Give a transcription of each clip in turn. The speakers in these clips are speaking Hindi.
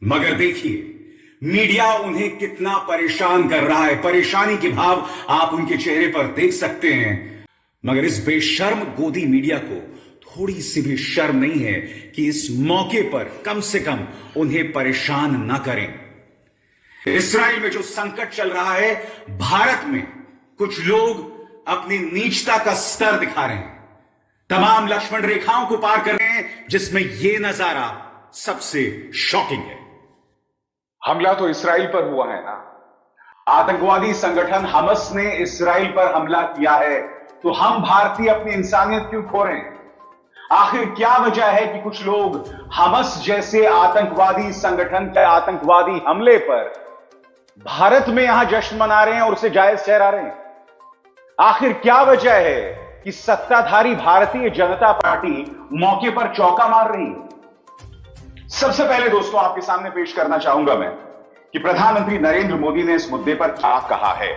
मगर देखिए मीडिया उन्हें कितना परेशान कर रहा है। परेशानी के भाव आप उनके चेहरे पर देख सकते हैं। मगर इस बेशर्म गोदी मीडिया को थोड़ी सी भी शर्म नहीं है कि इस मौके पर कम से कम उन्हें परेशान न करें। इस्राएल में जो संकट चल रहा है, भारत में कुछ लोग अपनी नीचता का स्तर दिखा रहे हैं, तमाम लक्ष्मण रेखाओं को पार कर रहे हैं, जिसमें यह नजारा सबसे शॉकिंग है। हमला तो इस्राएल पर हुआ है ना। आतंकवादी संगठन हमस ने इस्राएल पर हमला किया है, तो हम भारतीय अपनी इंसानियत क्यों खो रहे हैं? आखिर क्या वजह है कि कुछ लोग हमस जैसे आतंकवादी संगठन के आतंकवादी हमले पर भारत में यहां जश्न मना रहे हैं और उसे जायज ठहरा रहे हैं? आखिर क्या वजह है कि सत्ताधारी भारतीय जनता पार्टी मौके पर चौका मार रही है? सबसे पहले दोस्तों आपके सामने पेश करना चाहूंगा मैं कि प्रधानमंत्री नरेंद्र मोदी ने इस मुद्दे पर क्या कहा है।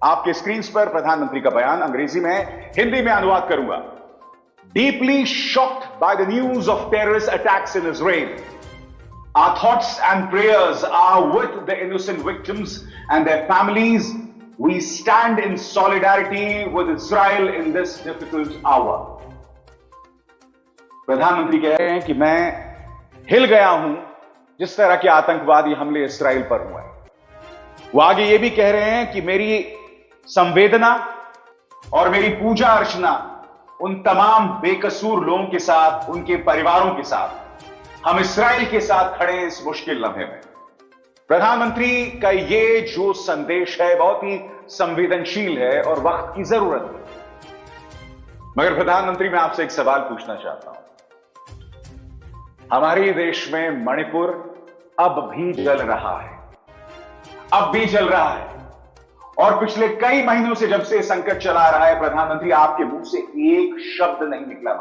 आपके स्क्रीन पर प्रधानमंत्री का बयान अंग्रेजी में, हिंदी में अनुवाद करूंगा। Deeply shocked by the news of terrorist attacks in Israel, our thoughts and prayers are with the innocent victims and their families. We stand in solidarity with Israel in this difficult hour. प्रधानमंत्री कह रहे हैं कि मैं हिल गया हूं जिस तरह के आतंकवादी हमले इस्राएल पर हुए हैं। वो आगे ये भी कह रहे हैं कि मेरी संवेदना और मेरी पूजा अर्चना उन तमाम बेकसूर लोगों के साथ, उनके परिवारों के साथ, हम इस्राएल के साथ खड़े हैं इस मुश्किल लम्हे में। प्रधानमंत्री का ये जो संदेश है बहुत ही संवेदनशील है और वक्त की जरूरत है। मगर प्रधानमंत्री, मैं आपसे एक सवाल पूछना चाहता हूं। हमारे देश में मणिपुर अब भी जल रहा है, अब भी जल रहा है, और पिछले कई महीनों से जब से संकट चला रहा है, प्रधानमंत्री आपके मुंह से एक शब्द नहीं निकला।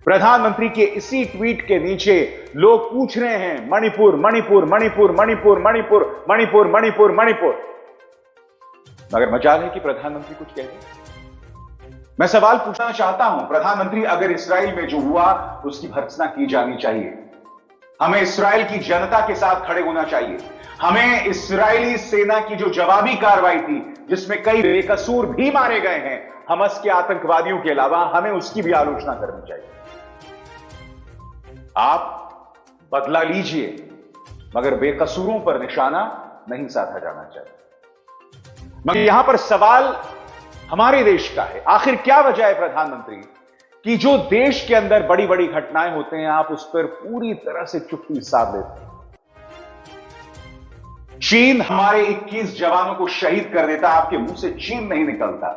प्रधानमंत्री के इसी ट्वीट के नीचे लोग पूछ रहे हैं मणिपुर मणिपुर मणिपुर मणिपुर मणिपुर मणिपुर मणिपुर मणिपुर, मगर मजाल है कि प्रधानमंत्री कुछ कह रहे। मैं सवाल पूछना चाहता हूं प्रधानमंत्री, अगर इस्राएल में जो हुआ उसकी भर्त्सना की जानी चाहिए। हमें इस्राएल की जनता के साथ खड़े होना चाहिए। हमें इस्राएली सेना की जो जवाबी कार्रवाई थी, जिसमें कई बेकसूर भी मारे गए हैं हमस के आतंकवादियों के अलावा, हमें उसकी भी आलोचना करनी चाहिए। आप बदला लीजिए, मगर बेकसूरों पर निशाना नहीं साधा जाना चाहिए। मगर यहां पर सवाल हमारे देश का है। आखिर क्या वजह है प्रधानमंत्री कि जो देश के अंदर बड़ी बड़ी घटनाएं होते हैं, आप उस पर पूरी तरह से चुप्पी साध लेते हैं। चीन हमारे 21 जवानों को शहीद कर देता, आपके मुंह से चीन नहीं निकलता,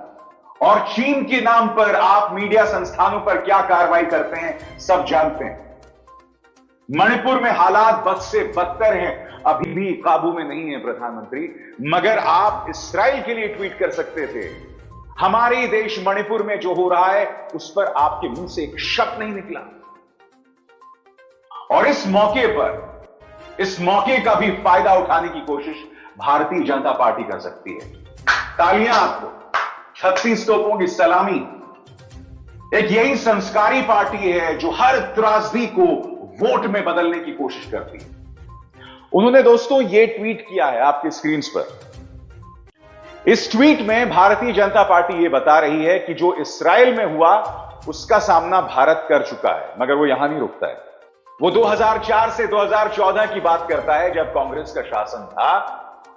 और चीन के नाम पर आप मीडिया संस्थानों पर क्या कार्रवाई करते हैं सब जानते हैं। मणिपुर में हालात बद से बदतर हैं, अभी भी काबू में नहीं है प्रधानमंत्री, मगर आप इस्राएल के लिए ट्वीट कर सकते थे। हमारे देश मणिपुर में जो हो रहा है उस पर आपके मुंह से एक शब्द नहीं निकला। और इस मौके का भी फायदा उठाने की कोशिश भारतीय जनता पार्टी कर सकती है। तालियां आपको, 36 तोपों की सलामी। एक यही संस्कारी पार्टी है जो हर त्रासदी को वोट में बदलने की कोशिश करती है। उन्होंने दोस्तों ये ट्वीट किया है आपके स्क्रीन पर। इस ट्वीट में भारतीय जनता पार्टी यह बता रही है कि जो इस्राएल में हुआ उसका सामना भारत कर चुका है, मगर वो यहां नहीं रुकता है। वो 2004 से 2014 की बात करता है, जब कांग्रेस का शासन था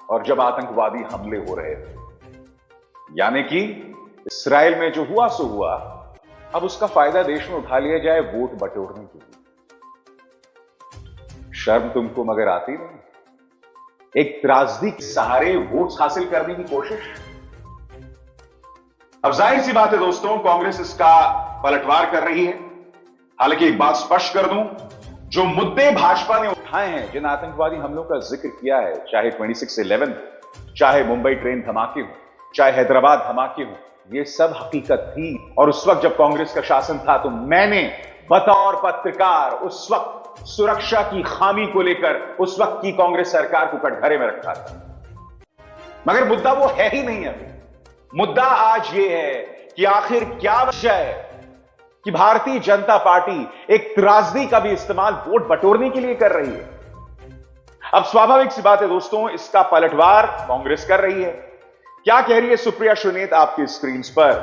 और जब आतंकवादी हमले हो रहे थे। यानी कि इस्राएल में जो हुआ सो हुआ, अब उसका फायदा देश में उठा लिया जाए वोट बटोरने के लिए। शर्म तुमको मगर आती नहीं? एक त्रासदी के सहारे वोट्स हासिल करने की कोशिश। अब जाहिर सी बात है दोस्तों, कांग्रेस इसका पलटवार कर रही है। हालांकि एक बात स्पष्ट कर दूं, जो मुद्दे भाजपा ने उठाए हैं, जिन आतंकवादी हमलों का जिक्र किया है, चाहे 26/11 हो, चाहे मुंबई ट्रेन धमाके हो, चाहे हैदराबाद धमाके हो, ये सब हकीकत थी। और उस वक्त जब कांग्रेस का शासन था तो मैंने बतौर पत्रकार उस वक्त सुरक्षा की खामी को लेकर उस वक्त की कांग्रेस सरकार को कटघरे में रखा था। मगर मुद्दा वो है ही नहीं। अभी मुद्दा आज ये है कि आखिर क्या वजह है कि भारतीय जनता पार्टी एक त्रासदी का भी इस्तेमाल वोट बटोरने के लिए कर रही है। अब स्वाभाविक सी बात है दोस्तों, इसका पलटवार कांग्रेस कर रही है। क्या कह रही है सुप्रिया श्रीनेत आपकी स्क्रीन पर?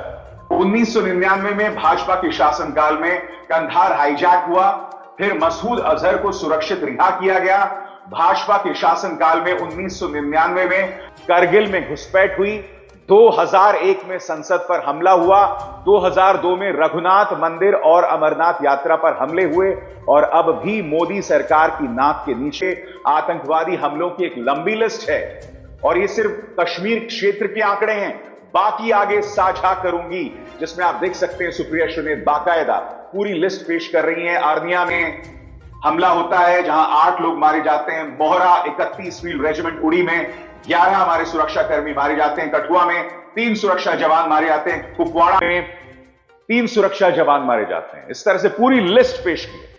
1999 में भाजपा के शासनकाल में कंधार हाईजैक हुआ, फिर मसूद अजहर को सुरक्षित रिहा किया गया। भाजपा के शासनकाल में 1999 में करगिल में घुसपैठ हुई, 2001 में संसद पर हमला हुआ, 2002 में रघुनाथ मंदिर और अमरनाथ यात्रा पर हमले हुए, और अब भी मोदी सरकार की नाक के नीचे आतंकवादी हमलों की एक लंबी लिस्ट है। और ये सिर्फ कश्मीर क्षेत्र के आंकड़े हैं, बाकी आगे साझा करूंगी, जिसमें आप देख सकते हैं सुप्रिया श्रीनेत बाकायदा पूरी लिस्ट पेश कर रही हैं। आर्निया में हमला होता है जहां 8 लोग मारे जाते हैं, मोहरा 31 फील्ड रेजिमेंट उड़ी में 11 हमारे सुरक्षा कर्मी मारे जाते हैं, कठुआ में 3 सुरक्षा जवान मारे जाते हैं, कुपवाड़ा में 3 सुरक्षा जवान मारे जाते हैं। इस तरह से पूरी लिस्ट पेश की है।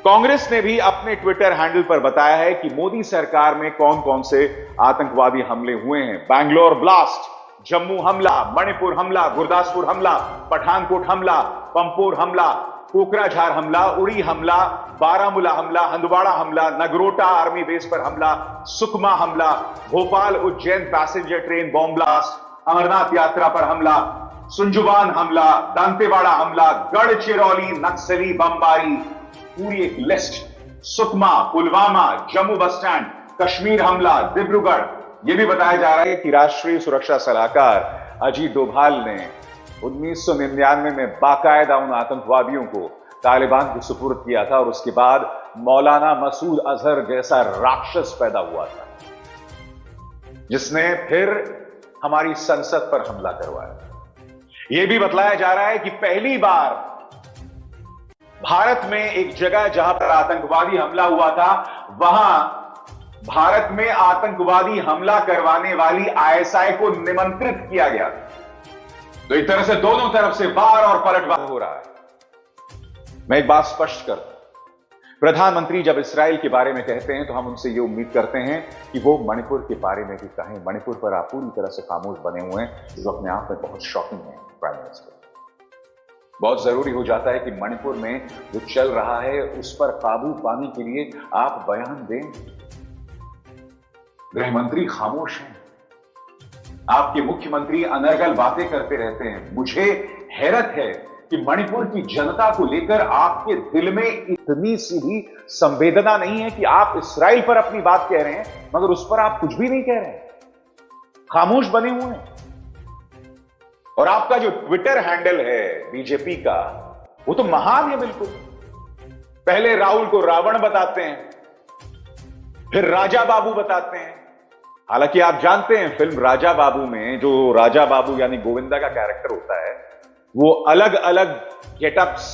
कांग्रेस ने भी अपने ट्विटर हैंडल पर बताया है कि मोदी सरकार में कौन कौन से आतंकवादी हमले हुए हैं। बैंगलोर ब्लास्ट, जम्मू हमला, मणिपुर हमला, गुरदासपुर हमला, पठानकोट हमला, पंपोर हमला, कोकराझार हमला, उड़ी हमला, बारामूला हमला, हंदवाड़ा हमला, नगरोटा आर्मी बेस पर हमला, सुकमा हमला, Bhopal Ujjain passenger train bomb blast, Amarnath यात्रा पर हमला, सुंजुबान हमला, दांतेवाड़ा हमला, गढ़चिरौली नक्सली बमबारी, पूरी एक list. Sukma, Pulwama, Jammu bus stand, Kashmir हमला, डिब्रूगढ़। यह भी बताया जा रहा है कि राष्ट्रीय सुरक्षा सलाहकार अजीत डोभाल ने 1999 में बाकायदा उन आतंकवादियों को तालिबान को सुपुर्द किया था, और उसके बाद मौलाना मसूद अजहर जैसा राक्षस पैदा हुआ था, जिसने फिर हमारी संसद पर हमला करवाया। यह भी बतलाया जा रहा है कि पहली बार भारत में एक जगह जहां पर आतंकवादी हमला हुआ था, वहां भारत में आतंकवादी हमला करवाने वाली आईएसआई को निमंत्रित किया गया। तो एक तरह से दोनों तरफ से वार और पलटवार हो रहा है। मैं एक बात स्पष्ट कर दूं, प्रधानमंत्री जब इस्राइल के बारे में कहते हैं तो हम उनसे ये उम्मीद करते हैं कि वो मणिपुर के बारे में भी कहें। मणिपुर पर आप पूरी तरह से खामोश बने हुए हैं, जो अपने आप में बहुत शॉकिंग है। प्राइम मिनिस्टर, बहुत जरूरी हो जाता है कि मणिपुर में जो चल रहा है उस पर काबू पाने के लिए आप बयान दें। गृहमंत्री खामोश हैं, आपके मुख्यमंत्री अनर्गल बातें करते रहते हैं। मुझे हैरत है कि मणिपुर की जनता को लेकर आपके दिल में इतनी सी भी संवेदना नहीं है कि आप इस्राइल पर अपनी बात कह रहे हैं, मगर उस पर आप कुछ भी नहीं कह रहे हैं, खामोश बने हुए हैं। और आपका जो ट्विटर हैंडल है बीजेपी का, वो तो महान है बिल्कुल। पहले राहुल को रावण बताते हैं, फिर राजा बाबू बताते हैं। हालांकि आप जानते हैं फिल्म राजा बाबू में जो राजा बाबू यानी गोविंदा का कैरेक्टर होता है, वो अलग अलग गेटअप्स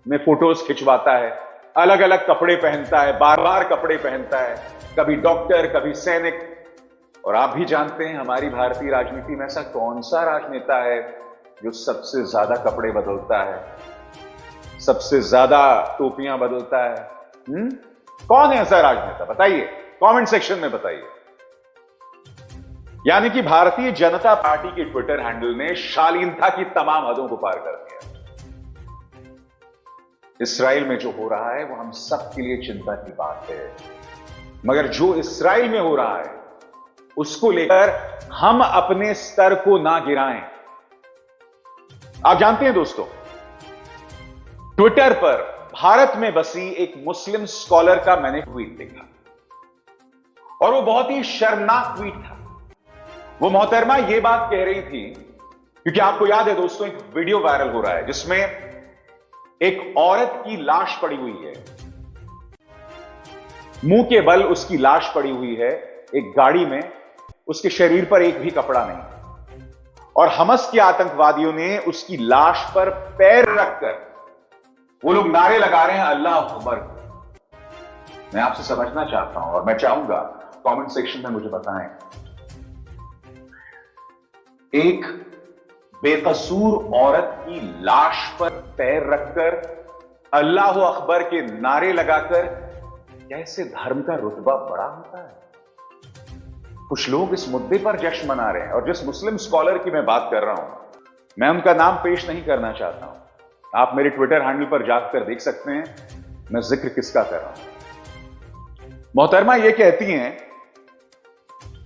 में फोटोज खिंचवाता है, अलग अलग कपड़े पहनता है, बार बार कपड़े पहनता है, कभी डॉक्टर कभी सैनिक। और आप भी जानते हैं हमारी भारतीय राजनीति में ऐसा कौन सा राजनेता है जो सबसे ज्यादा कपड़े बदलता है, सबसे ज्यादा टोपियां बदलता है? कौन है ऐसा राजनेता? बताइए, कमेंट सेक्शन में बताइए। यानी कि भारतीय जनता पार्टी के ट्विटर हैंडल ने शालीनता की तमाम हदों को पार कर दिया। इस्राइल में जो हो रहा है वो हम सबके लिए चिंता की बात है, मगर जो इस्राइल में हो रहा है उसको लेकर हम अपने स्तर को ना गिराएं। आप जानते हैं दोस्तों, ट्विटर पर भारत में बसी एक मुस्लिम स्कॉलर का मैंने ट्वीट देखा, और वो बहुत ही शर्मनाक ट्वीट था। वो मोहतरमा ये बात कह रही थी, क्योंकि आपको याद है दोस्तों एक वीडियो वायरल हो रहा है जिसमें एक औरत की लाश पड़ी हुई है, मुंह के बल उसकी लाश पड़ी हुई है एक गाड़ी में, उसके शरीर पर एक भी कपड़ा नहीं, और हमस के आतंकवादियों ने उसकी लाश पर पैर रखकर वो लोग नारे लगा रहे हैं अल्लाह अकबर। मैं आपसे समझना चाहता हूं और मैं चाहूंगा कमेंट सेक्शन में मुझे बताएं, एक बेकसूर औरत की लाश पर पैर रखकर अल्लाह अकबर के नारे लगाकर कैसे धर्म का रुतबा बड़ा होता है। कुछ लोग इस मुद्दे पर जश्न मना रहे हैं, और जिस मुस्लिम स्कॉलर की मैं बात कर रहा हूं, मैं उनका नाम पेश नहीं करना चाहता हूं। आप मेरे ट्विटर हैंडल पर जाकर देख सकते हैं मैं जिक्र किसका कर रहा हूं। मोहतरमा यह कहती हैं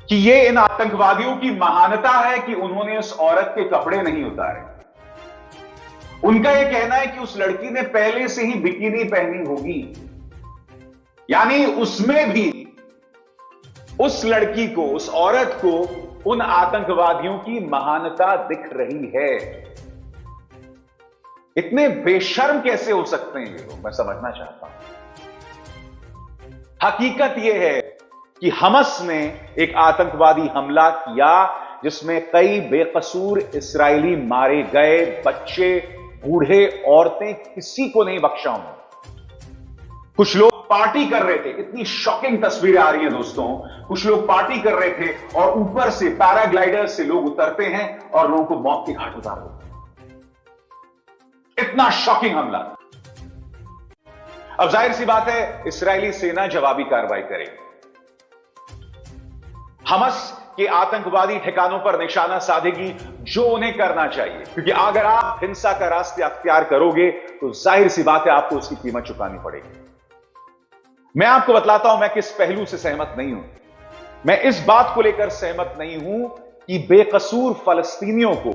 कि यह इन आतंकवादियों की महानता है कि उन्होंने उस औरत के कपड़े नहीं उतारे। उनका यह कहना है कि उस लड़की ने पहले से ही बिकिनी पहनी होगी, यानी उसमें भी उस लड़की को, उस औरत को उन आतंकवादियों की महानता दिख रही है। इतने बेशर्म कैसे हो सकते हैं ये लोग, मैं समझना चाहता हूं। हकीकत यह है कि हमस ने एक आतंकवादी हमला किया जिसमें कई बेकसूर इस्राएली मारे गए, बच्चे, बूढ़े, औरतें, किसी को नहीं बख्शा उन्होंने। कुछ लोग पार्टी कर रहे थे, इतनी शॉकिंग तस्वीरें आ रही हैं दोस्तों। कुछ लोग पार्टी कर रहे थे और ऊपर से पैराग्लाइडर से लोग उतरते हैं और लोगों को मौत के घाट उतार देते हैं। इतना शॉकिंग हमला। अब जाहिर सी बात है इस्राएली सेना जवाबी कार्रवाई करेगी। हमस के आतंकवादी ठिकानों पर निशाना साधेगी, जो उन्हें करना चाहिए, क्योंकि अगर आप हिंसा का रास्ता अख्तियार करोगे तो जाहिर सी बात है आपको उसकी कीमत चुकानी पड़ेगी। मैं आपको बतलाता हूं मैं किस पहलू से सहमत नहीं हूं। मैं इस बात को लेकर सहमत नहीं हूं कि बेकसूर फलस्तीनियों को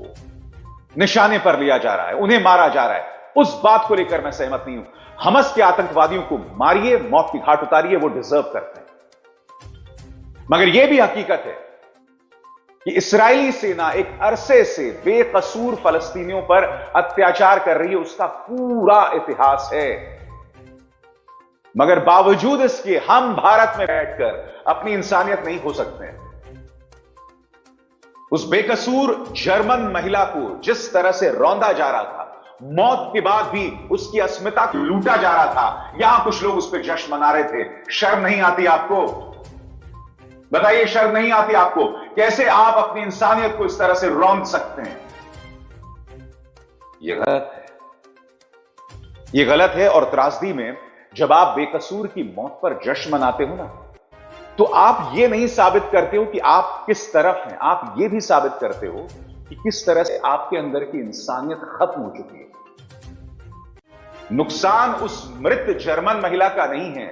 निशाने पर लिया जा रहा है, उन्हें मारा जा रहा है, उस बात को लेकर मैं सहमत नहीं हूं। हमस के आतंकवादियों को मारिए, मौत की घाट उतारिए, वो डिजर्व करते हैं। मगर यह भी हकीकत है कि इस्राएली सेना एक अरसे से बेकसूर फलस्तीनियों पर अत्याचार कर रही है, उसका पूरा इतिहास है। मगर बावजूद इसके हम भारत में बैठकर अपनी इंसानियत नहीं खो सकते हैं। उस बेकसूर जर्मन महिला को जिस तरह से रौंदा जा रहा था, मौत के बाद भी उसकी अस्मिता को लूटा जा रहा था, यहां कुछ लोग उस पर जश्न मना रहे थे। शर्म नहीं आती आपको? बताइए, शर्म नहीं आती आपको? कैसे आप अपनी इंसानियत को इस तरह से रौंद सकते हैं? यह गलत है, यह गलत है। और त्रासदी में जब आप बेकसूर की मौत पर जश्न मनाते हो ना, तो आप यह नहीं साबित करते हो कि आप किस तरफ हैं, आप यह भी साबित करते हो कि किस तरह से आपके अंदर की इंसानियत खत्म हो चुकी है। नुकसान उस मृत जर्मन महिला का नहीं है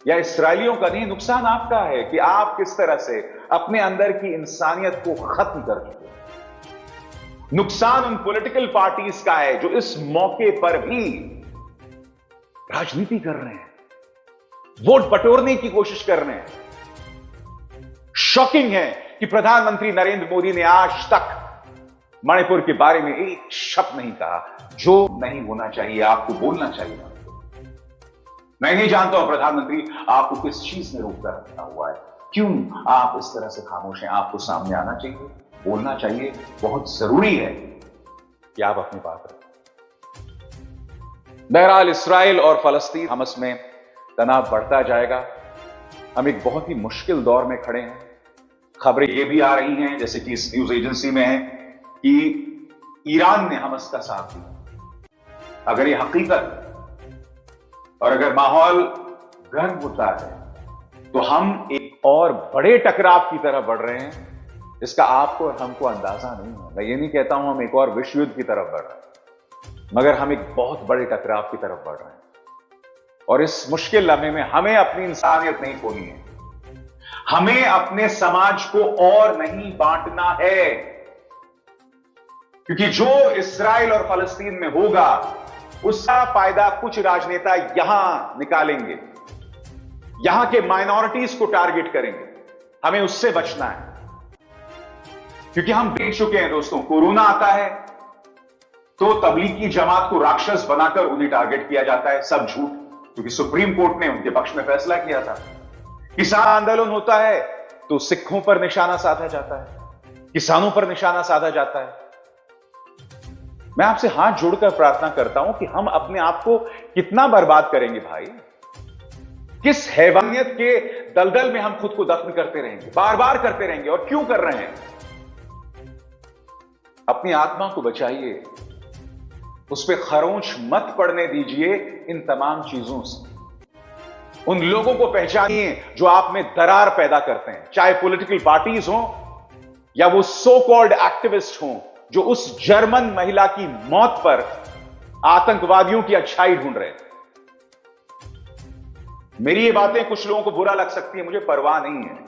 या इसराइलियों का नहीं, नुकसान आपका है कि आप किस तरह से अपने अंदर की इंसानियत को खत्म कर चुके हैं। नुकसान उन पॉलिटिकल पार्टीज का है जो इस मौके पर भी राजनीति कर रहे हैं, वोट बटोरने की कोशिश कर रहे हैं। शॉकिंग है कि प्रधानमंत्री नरेंद्र मोदी ने आज तक मणिपुर के बारे में एक शब्द नहीं कहा, जो नहीं होना चाहिए, आपको बोलना चाहिए। मैं नहीं जानता हूं प्रधानमंत्री आपको किस चीज ने रोक कर रखा हुआ है, क्यों आप इस तरह से खामोश हैं? आपको सामने आना चाहिए, बोलना चाहिए। बहुत जरूरी है कि आप अपनी बात रखें। बहरहाल इसराइल और फलस्तीन हमस में तनाव बढ़ता जाएगा। हम एक बहुत ही मुश्किल दौर में खड़े हैं। खबरें ये भी आ रही हैं, जैसे कि इस न्यूज एजेंसी में है, कि ईरान ने हमस का साथ दिया। अगर ये हकीकत और अगर माहौल गर्म होता है तो हम एक और बड़े टकराव की तरफ बढ़ रहे हैं, जिसका आपको और हमको अंदाजा नहीं है। मैं ये नहीं कहता हूं हम एक और विश्व युद्ध की तरफ बढ़ रहे हैं, मगर हम एक बहुत बड़े टकराव की तरफ बढ़ रहे हैं। और इस मुश्किल लम्हे में हमें अपनी इंसानियत नहीं खोनी है, हमें अपने समाज को और नहीं बांटना है, क्योंकि जो इस्राइल और फलस्तीन में होगा उसका फायदा कुछ राजनेता यहां निकालेंगे, यहां के माइनॉरिटीज को टारगेट करेंगे। हमें उससे बचना है, क्योंकि हम देख चुके हैं दोस्तों, कोरोना आता है तो तबलीगी जमात को राक्षस बनाकर उन्हें टारगेट किया जाता है। सब झूठ, क्योंकि सुप्रीम कोर्ट ने उनके पक्ष में फैसला किया था। किसान आंदोलन होता है तो सिखों पर निशाना साधा जाता है, किसानों पर निशाना साधा जाता है। मैं आपसे हाथ जोड़कर प्रार्थना करता हूं कि हम अपने आप को कितना बर्बाद करेंगे भाई? किस हैवानियत के दलदल में हम खुद को दफन करते रहेंगे, बार बार करते रहेंगे? और क्यों कर रहे हैं? अपनी आत्मा को बचाइए, उस पर खरोंच मत पड़ने दीजिए इन तमाम चीजों से। उन लोगों को पहचानिए जो आप में दरार पैदा करते हैं, चाहे पॉलिटिकल पार्टीज हों या वो सो कॉल्ड एक्टिविस्ट हों, जो उस जर्मन महिला की मौत पर आतंकवादियों की अच्छाई ढूंढ रहे थे। मेरी ये बातें कुछ लोगों को बुरा लग सकती है, मुझे परवाह नहीं है,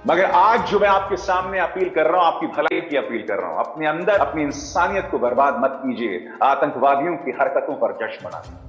मगर आज जो मैं आपके सामने अपील कर रहा हूं, आपकी भलाई की अपील कर रहा हूं। अपने अंदर अपनी इंसानियत को बर्बाद मत कीजिए आतंकवादियों की हरकतों पर जश्न मनाइए।